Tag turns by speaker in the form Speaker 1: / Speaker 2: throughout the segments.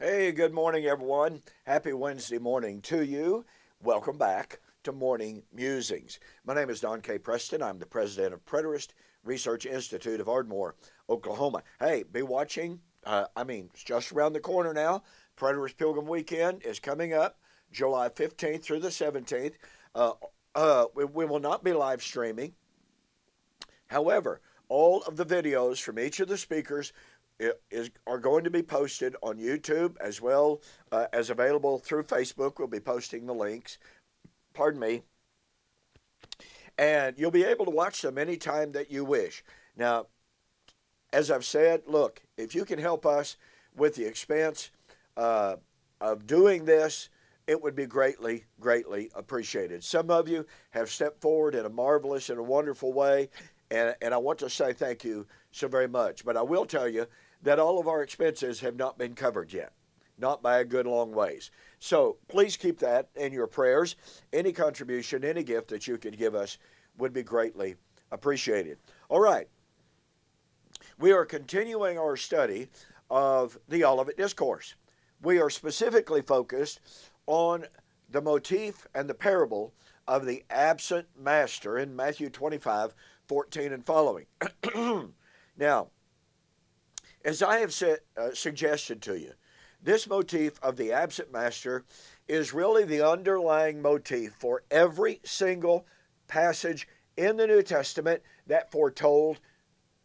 Speaker 1: Hey, good morning, everyone. Happy Wednesday morning to you. Welcome back to Morning Musings. My name is Don K. Preston. I'm the president of Preterist Research Institute of Ardmore, Oklahoma. Hey, be watching. It's just around the corner now. Preterist Pilgrim Weekend is coming up July 15th through the 17th. We will not be live streaming. However, all of the videos from each of the speakers are going to be posted on YouTube as well as available through Facebook. We'll be posting the links. Pardon me. And you'll be able to watch them anytime that you wish. Now, as I've said, look, if you can help us with the expense of doing this, it would be greatly, greatly appreciated. Some of you have stepped forward in a marvelous and a wonderful way, and I want to say thank you so very much. But I will tell you that all of our expenses have not been covered yet, not by a good long ways. So please keep that in your prayers. Any contribution, any gift that you could give us would be greatly appreciated. All right. We are continuing our study of the Olivet Discourse. We are specifically focused on the motif and the parable of the absent master in Matthew 25:14 and following. Now, as I have suggested to you, this motif of the absent master is really the underlying motif for every single passage in the New Testament that foretold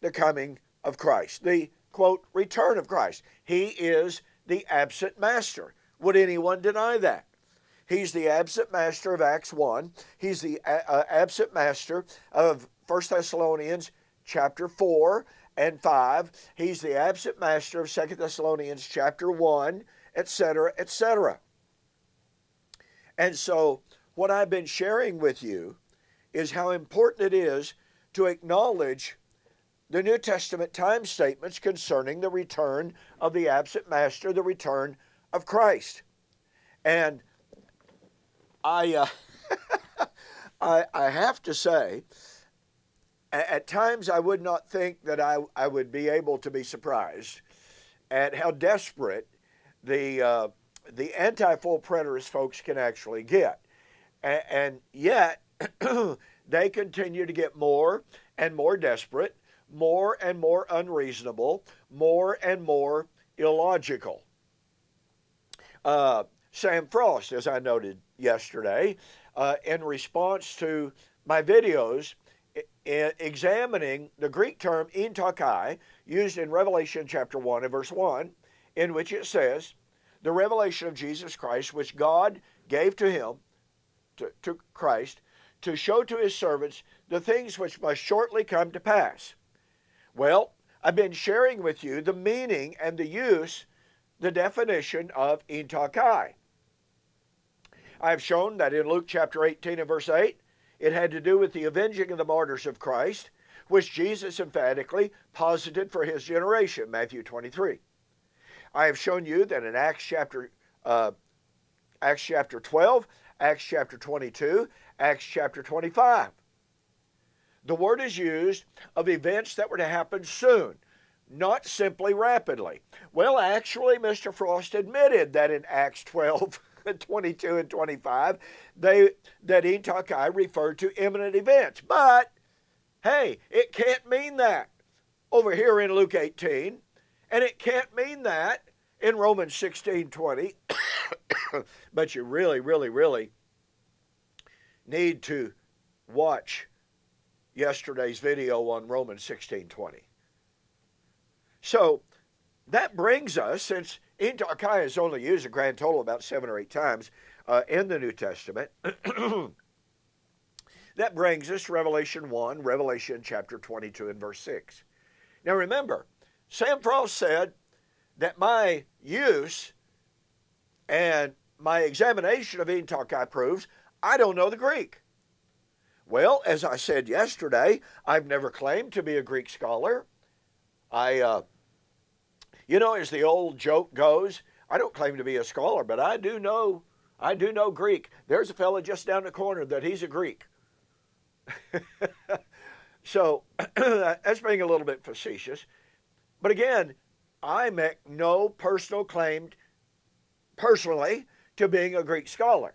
Speaker 1: the coming of Christ, the, quote, return of Christ. He is the absent master. Would anyone deny that? He's the absent master of Acts 1. He's the absent master of 1 Thessalonians chapter 4 and 5. He's the absent master of 2 Thessalonians chapter 1, etc., etc. And so what I've been sharing with you is how important it is to acknowledge the New Testament time statements concerning the return of the absent master, the return of Christ. And I have to say, at times I would not think that I would be able to be surprised at how desperate the anti-full preterist folks can actually get. And yet, they continue to get more and more desperate, more and more unreasonable, more and more illogical. Sam Frost, as I noted yesterday, in response to my videos examining the Greek term en Taxei, used in Revelation chapter 1 and verse 1, in which it says, the revelation of Jesus Christ, which God gave to him, to Christ, to show to his servants the things which must shortly come to pass. Well, I've been sharing with you the meaning and the use, the definition of en Taxei. I have shown that in Luke chapter 18 and verse 8, it had to do with the avenging of the martyrs of Christ, which Jesus emphatically posited for his generation, Matthew 23. I have shown you that in Acts chapter 12, Acts chapter 22, Acts chapter 25, the word is used of events that were to happen soon, not simply rapidly. Well, actually, Mr. Frost admitted that in Acts 12, 22 and 25, that en Taxei referred to imminent events. But, hey, it can't mean that over here in Luke 18, and it can't mean that in Romans 16:20. But you really, really, really need to watch yesterday's video on Romans 16:20. So that brings us, since en Taxei is only used a grand total about 7 or 8 times in the New Testament, that brings us to Revelation 1, Revelation chapter 22 and verse 6. Now remember, Sam Frost said that my use and my examination of en Taxei proves I don't know the Greek. Well, as I said yesterday, I've never claimed to be a Greek scholar. As the old joke goes, I don't claim to be a scholar, but I do know Greek. There's a fellow just down the corner that he's a Greek. So that's being a little bit facetious. But again, I make no personal claim personally to being a Greek scholar.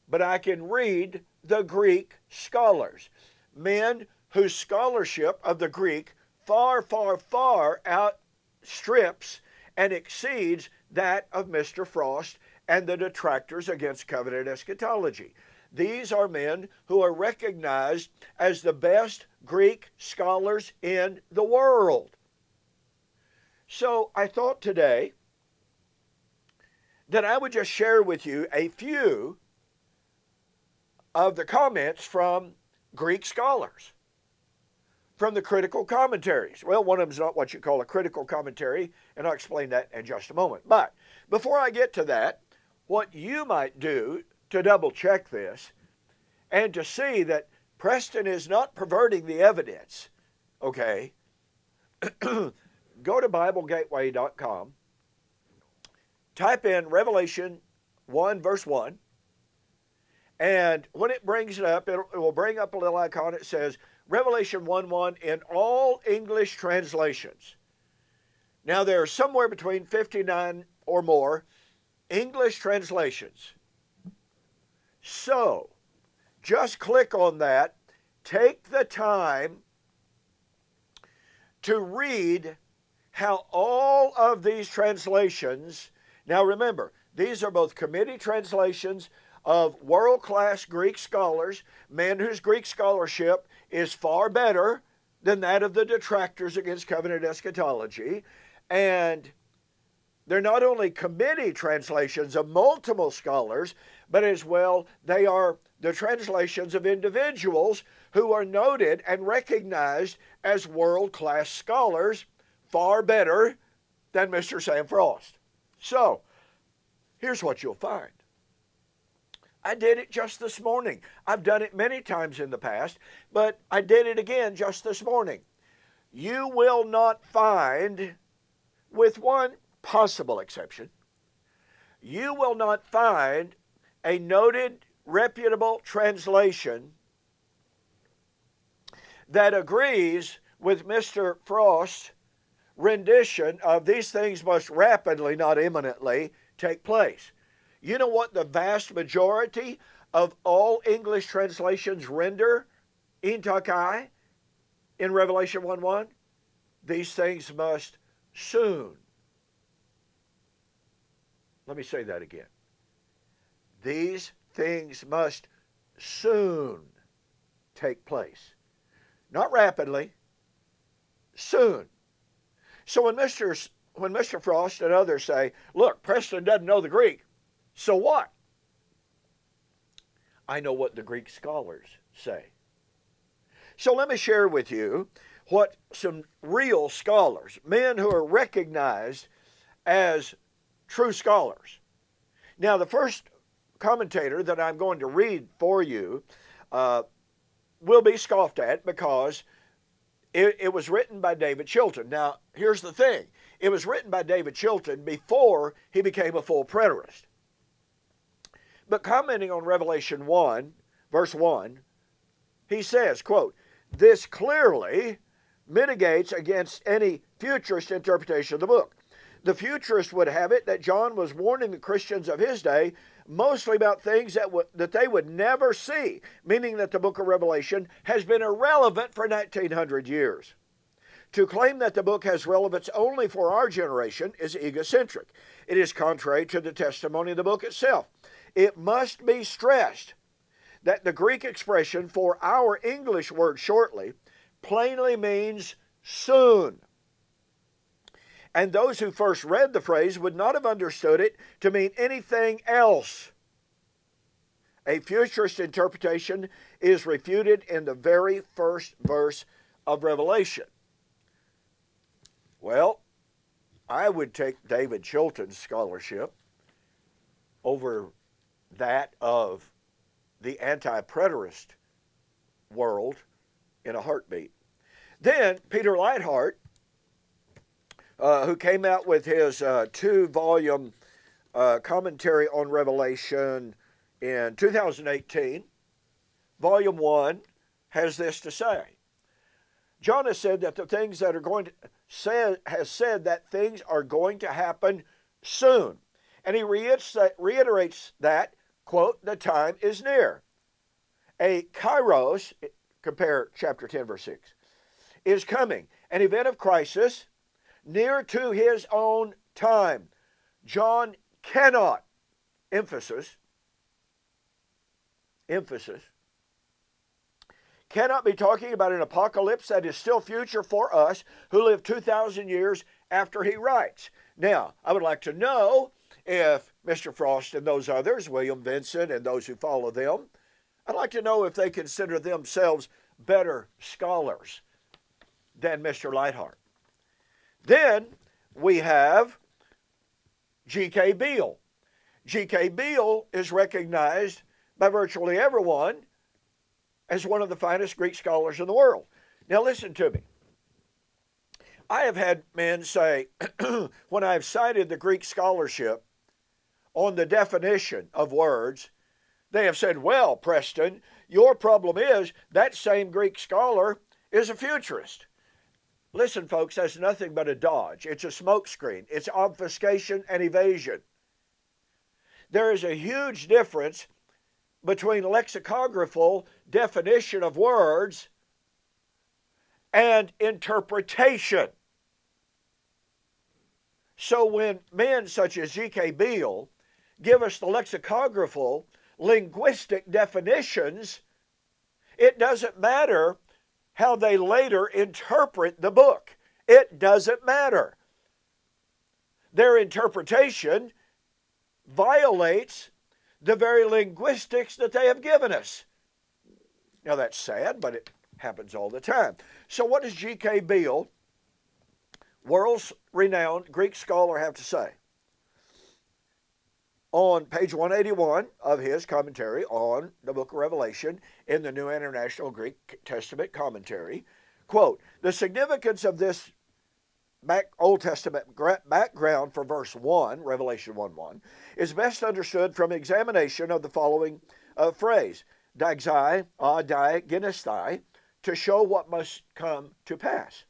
Speaker 1: But I can read the Greek scholars, men whose scholarship of the Greek far, far, far outstrips and exceeds that of Mr. Frost and the detractors against covenant eschatology. These are men who are recognized as the best Greek scholars in the world. So I thought today that I would just share with you a few of the comments from Greek scholars, from the critical commentaries. Well, one of them is not what you call a critical commentary, and I'll explain that in just a moment. But before I get to that, what you might do to double check this and to see that Preston is not perverting the evidence, okay, go to BibleGateway.com, type in Revelation 1 verse 1, and when it brings it up, it will bring up a little icon. It says Revelation 1:1 in all English translations. Now there are somewhere between 59 or more English translations. So just click on that. Take the time to read how all of these translations, now remember, these are both committee translations of world-class Greek scholars, men whose Greek scholarship is far better than that of the detractors against covenant eschatology. And they're not only committee translations of multiple scholars, but as well, they are the translations of individuals who are noted and recognized as world-class scholars, far better than Mr. Sam Frost. So, here's what you'll find. I did it just this morning. I've done it many times in the past, but I did it again just this morning. You will not find, with one possible exception, you will not find a noted, reputable translation that agrees with Mr. Frost's rendition of these things must rapidly, not imminently, take place. You know what the vast majority of all English translations render in Taxei in Revelation 1:1? These things must soon. Let me say that again. These things must soon take place. Not rapidly, soon. So when Mr. Frost and others say, look, Preston doesn't know the Greek, so what? I know what the Greek scholars say. So let me share with you what some real scholars, men who are recognized as true scholars. Now, the first commentator that I'm going to read for you will be scoffed at because it was written by David Chilton. Now, here's the thing. It was written by David Chilton before he became a full preterist. But commenting on Revelation 1, verse 1, he says, quote, this clearly mitigates against any futurist interpretation of the book. The futurist would have it that John was warning the Christians of his day mostly about things that they would never see, meaning that the book of Revelation has been irrelevant for 1900 years. To claim that the book has relevance only for our generation is egocentric. It is contrary to the testimony of the book itself. It must be stressed that the Greek expression for our English word shortly plainly means soon. And those who first read the phrase would not have understood it to mean anything else. A futurist interpretation is refuted in the very first verse of Revelation. Well, I would take David Chilton's scholarship over that of the anti-preterist world in a heartbeat. Then Peter Leithart, who came out with his 2-volume commentary on Revelation in 2018, Volume 1, has this to say. John has said that things are going to happen soon. And he reiterates that, quote, the time is near. A kairos, compare chapter 10, verse 6, is coming, an event of crisis near to his own time. John cannot, emphasis, cannot be talking about an apocalypse that is still future for us who live 2,000 years after he writes. Now, I would like to know if Mr. Frost and those others, William Vincent and those who follow them, I'd like to know if they consider themselves better scholars than Mr. Lightheart. Then we have G.K. Beale. G.K. Beale is recognized by virtually everyone as one of the finest Greek scholars in the world. Now listen to me. I have had men say, when I've cited the Greek scholarship on the definition of words, they have said, well, Preston, your problem is that same Greek scholar is a futurist. Listen, folks, that's nothing but a dodge. It's a smokescreen. It's obfuscation and evasion. There is a huge difference between lexicographical definition of words and interpretation. So when men such as G.K. Beale give us the lexicographical, linguistic definitions, it doesn't matter how they later interpret the book. It doesn't matter. Their interpretation violates the very linguistics that they have given us. Now that's sad, but it happens all the time. So what does G.K. Beale, world-renowned Greek scholar, have to say? On page 181 of his commentary on the book of Revelation in the New International Greek Testament Commentary, quote, the significance of this Old Testament background for verse 1, Revelation 1:1, is best understood from examination of the following phrase, Taxei, genesthai, to show what must come to pass,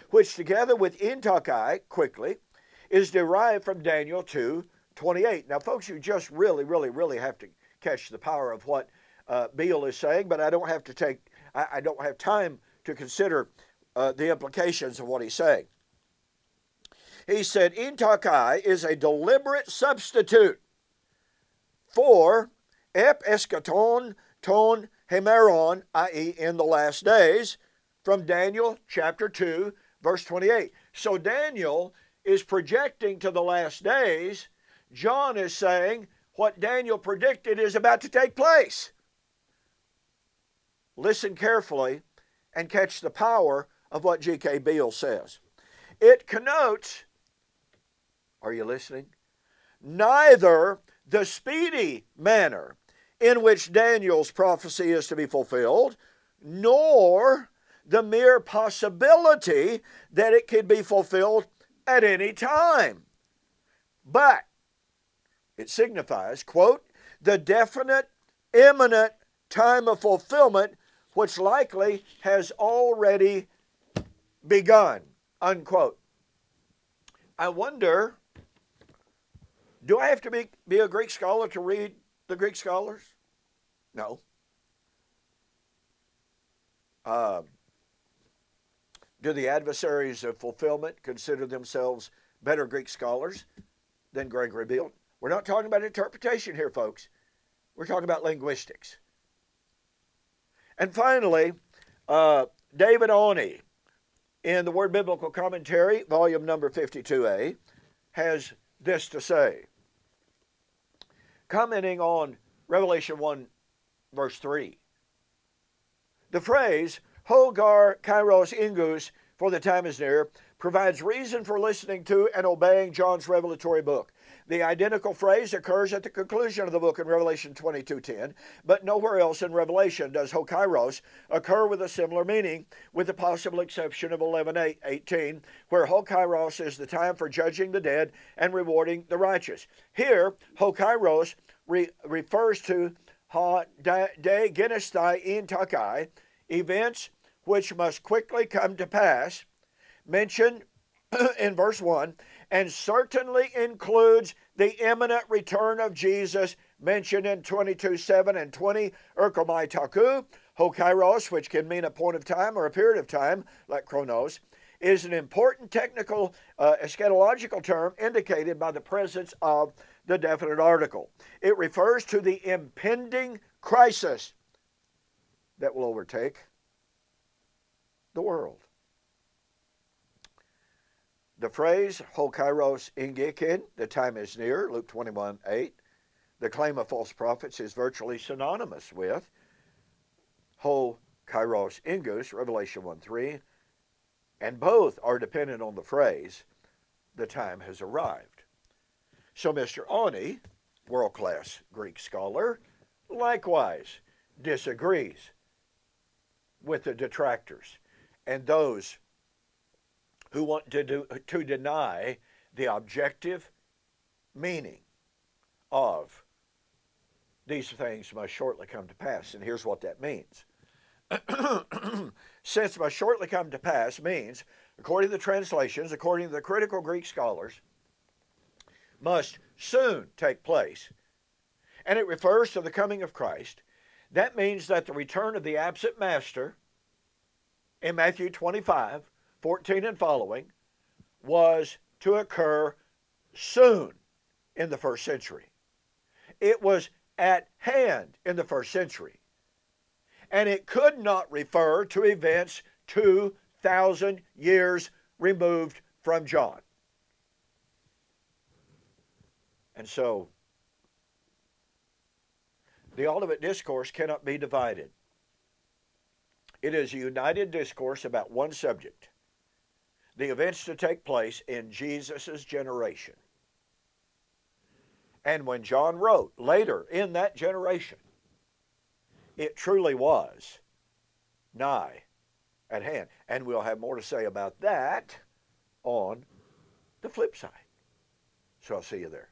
Speaker 1: which together with intakai, quickly, is derived from Daniel 2:28. Now, folks, you just really have to catch the power of what Beale is saying, but I don't have time to consider the implications of what he's saying. He said, intakai is a deliberate substitute for ep eschaton ton hemeron, i.e. in the last days, from Daniel chapter 2, verse 28. So Daniel is projecting to the last days. John is saying what Daniel predicted is about to take place. Listen carefully and catch the power of what G.K. Beale says. It connotes, are you listening? Neither the speedy manner in which Daniel's prophecy is to be fulfilled, nor the mere possibility that it could be fulfilled at any time. But it signifies, quote, the definite, imminent time of fulfillment which likely has already begun, unquote. I wonder, do I have to be a Greek scholar to read the Greek scholars? No. Do the adversaries of fulfillment consider themselves better Greek scholars than Gregory Beale? We're not talking about interpretation here, folks. We're talking about linguistics. And finally, David Awney, in the Word Biblical Commentary, volume number 52a, has this to say, commenting on Revelation 1, verse 3. The phrase, Hogar Kairos Ingus, for the time is near, provides reason for listening to and obeying John's revelatory book. The identical phrase occurs at the conclusion of the book in Revelation 22:10, but nowhere else in Revelation does Hokairos occur with a similar meaning, with the possible exception of 11:18, where Hokairos is the time for judging the dead and rewarding the righteous. Here, Hokairos refers to ha de genesthai in takai, events which must quickly come to pass, mentioned in verse 1, and certainly includes the imminent return of Jesus mentioned in 22:7 and 20, erkomai taku, ho kairos, which can mean a point of time or a period of time, like chronos, is an important technical eschatological term indicated by the presence of the definite article. It refers to the impending crisis that will overtake the world. The phrase, ho kairos ingekin, the time is near, Luke 21:8, the claim of false prophets is virtually synonymous with ho kairos ingus, Revelation 1:3, and both are dependent on the phrase, the time has arrived. So Mr. Oni, world-class Greek scholar, likewise disagrees with the detractors and those who want to deny the objective meaning of these things must shortly come to pass. And here's what that means. Since must shortly come to pass means, according to the translations, according to the critical Greek scholars, must soon take place, and it refers to the coming of Christ. That means that the return of the absent master in Matthew 25:14 and following was to occur soon in the first century. It was at hand in the first century. And it could not refer to events 2,000 years removed from John. And so, the Olivet Discourse cannot be divided. It is a united discourse about one subject, the events to take place in Jesus' generation. And when John wrote later in that generation, it truly was nigh at hand. And we'll have more to say about that on the flip side. So I'll see you there.